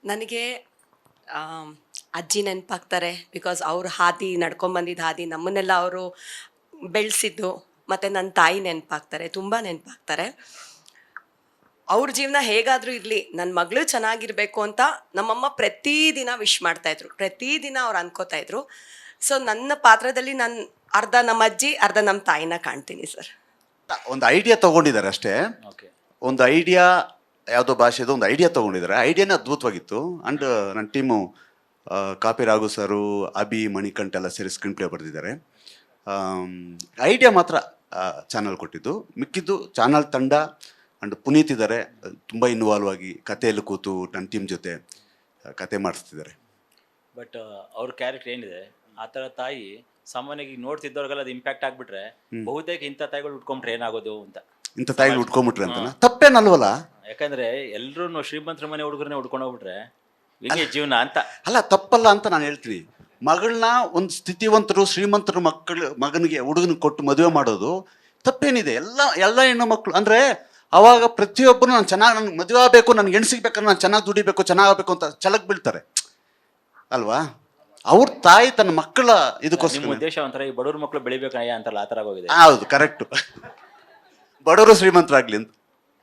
ನನಗೆ ಅಜ್ಜಿ ನೆನಪಾಗ್ತಾರೆ. ಬಿಕಾಸ್ ಅವ್ರ ಹಾದಿ ನಡ್ಕೊಂಬಂದಿದ್ದ ಹಾದಿ ನಮ್ಮನ್ನೆಲ್ಲ ಅವರು ಬೆಳೆಸಿದ್ದು. ಮತ್ತು ನನ್ನ ತಾಯಿ ನೆನಪಾಗ್ತಾರೆ, ತುಂಬ ನೆನಪಾಗ್ತಾರೆ. ಅವ್ರ ಜೀವನ ಹೇಗಾದರೂ ಇರಲಿ, ನನ್ನ ಮಗಳು ಚೆನ್ನಾಗಿರಬೇಕು ಅಂತ ನಮ್ಮಮ್ಮ ಪ್ರತಿದಿನ ವಿಶ್ ಮಾಡ್ತಾಯಿದ್ರು. ಪ್ರತಿದಿನ ಅವ್ರು ಅನ್ಕೋತಾಯಿದ್ರು. ಸೊ ನನ್ನ ಪಾತ್ರದಲ್ಲಿ ನಾನು ಅರ್ಧ ನಮ್ಮ ಅಜ್ಜಿ, ಅರ್ಧ ನಮ್ಮ ತಾಯಿನ ಕಾಣ್ತೀನಿ ಸರ್. ಒಂದು ಐಡಿಯಾ ತೊಗೊಂಡಿದ್ದಾರೆ ಅಷ್ಟೇ. ಓಕೆ. ಒಂದು ಐಡಿಯಾ, ಯಾವುದೋ ಭಾಷೆದು ಒಂದು ಐಡಿಯಾ ತೊಗೊಂಡಿದ್ದಾರೆ. ಐಡಿಯಾನೇ ಅದ್ಭುತವಾಗಿತ್ತು. ಆ್ಯಂಡ್ ನನ್ನ ಟೀಮು ಕಾಪಿ ರಾಘು ಸರು, ಅಭಿ, ಮಣಿಕಂಠ ಎಲ್ಲ ಸೇರಿ ಸ್ಕ್ರೀನ್ ಪ್ಲೇ ಬರೆದಿದ್ದಾರೆ. ಐಡಿಯಾ ಮಾತ್ರ ಚಾನಲ್ ಕೊಟ್ಟಿದ್ದು. ಮಿಕ್ಕಿದ್ದು ಚಾನಲ್ ತಂಡ ಆ್ಯಂಡ್ ಪುನೀತ್ ಇದ್ದಾರೆ, ತುಂಬ ಇನ್ವಾಲ್ವ್ ಆಗಿ ಕಥೆಯಲ್ಲಿ ಕೂತು ನನ್ನ ಟೀಮ್ ಜೊತೆ ಕತೆ ಮಾಡಿಸ್ತಿದ್ದಾರೆ. ಬಟ್ ಅವ್ರ ಕ್ಯಾರೆಕ್ಟರ್ ಏನಿದೆ, ಆ ಥರ ತಾಯಿ ಸಾಮಾನ್ಯವಾಗಿ ನೋಡ್ತಿದ್ದವ್ರಿಗೆಲ್ಲ ಅದು ಇಂಪ್ಯಾಕ್ಟ್ ಆಗಿಬಿಟ್ರೆ ಬಹುತೇಕ ಇಂಥ ತಾಯಿಗಳು ಉಟ್ಕೊಂಡ್ರೆ ಏನಾಗೋದು ಅಂತ. ಇಂಥ ತಾಯಿಗಳು ಉಟ್ಕೊಂಡ್ಬಿಟ್ರೆ ಅಂತ ತಪ್ಪೇನಲ್ವಲ್ಲ. ಯಾಕಂದ್ರೆ ಎಲ್ಲರೂ ಶ್ರೀಮಂತರ ಮನೆ ಹುಡುಗರನ್ನೇ ಉಡ್ಕೊಂಡು ಹೋಗ್ಬಿಟ್ರೆ ಹಿಂಗೆ ಜೀವನ ಅಂತ. ಅಲ್ಲ, ತಪ್ಪಲ್ಲ ಅಂತ ನಾನು ಹೇಳ್ತೀನಿ. ಮಗಳನ್ನ ಒಂದು ಸ್ಥಿತಿವಂತರು ಶ್ರೀಮಂತರು ಮಗನಿಗೆ ಹುಡುಗನಿಗೆ ಕೊಟ್ಟು ಮದುವೆ ಮಾಡೋದು ತಪ್ಪೇನಿದೆ? ಎಲ್ಲ ಹೆಣ್ಣು ಮಕ್ಕಳು ಅಂದರೆ ಅವಾಗ ಪ್ರತಿಯೊಬ್ಬರು ನಾನು ಚೆನ್ನಾಗಿ, ನನಗೆ ಮದುವೆ ಆಗಬೇಕು, ನನಗೆ ಹೆಣ್ಣು ಸಿಗ್ಬೇಕಂದ್ರೆ ನಾನು ಚೆನ್ನಾಗಿ ದುಡಿಬೇಕು, ಚೆನ್ನಾಗಬೇಕು ಅಂತ ಛಲಕ್ ಬೀಳ್ತಾರೆ ಅಲ್ವಾ? ಅವ್ರ ತಾಯಿ ತನ್ನ ಮಕ್ಕಳ ಇದಕ್ಕೋಸ್ಕರ. ನಿಮ್ಮ ಉದ್ದೇಶ ಒಂಥರ ಈ ಬಡವ್ರ ಮಕ್ಕಳು ಬೆಳಿಬೇಕಯ್ಯ ಅಂತಲ್ಲ, ಆ ಥರ ಹೋಗಿದೆ. ಹೌದು, ಕರೆಕ್ಟು. ಬಡವರು ಶ್ರೀಮಂತರಾಗ್ಲಿ ಅಂತ.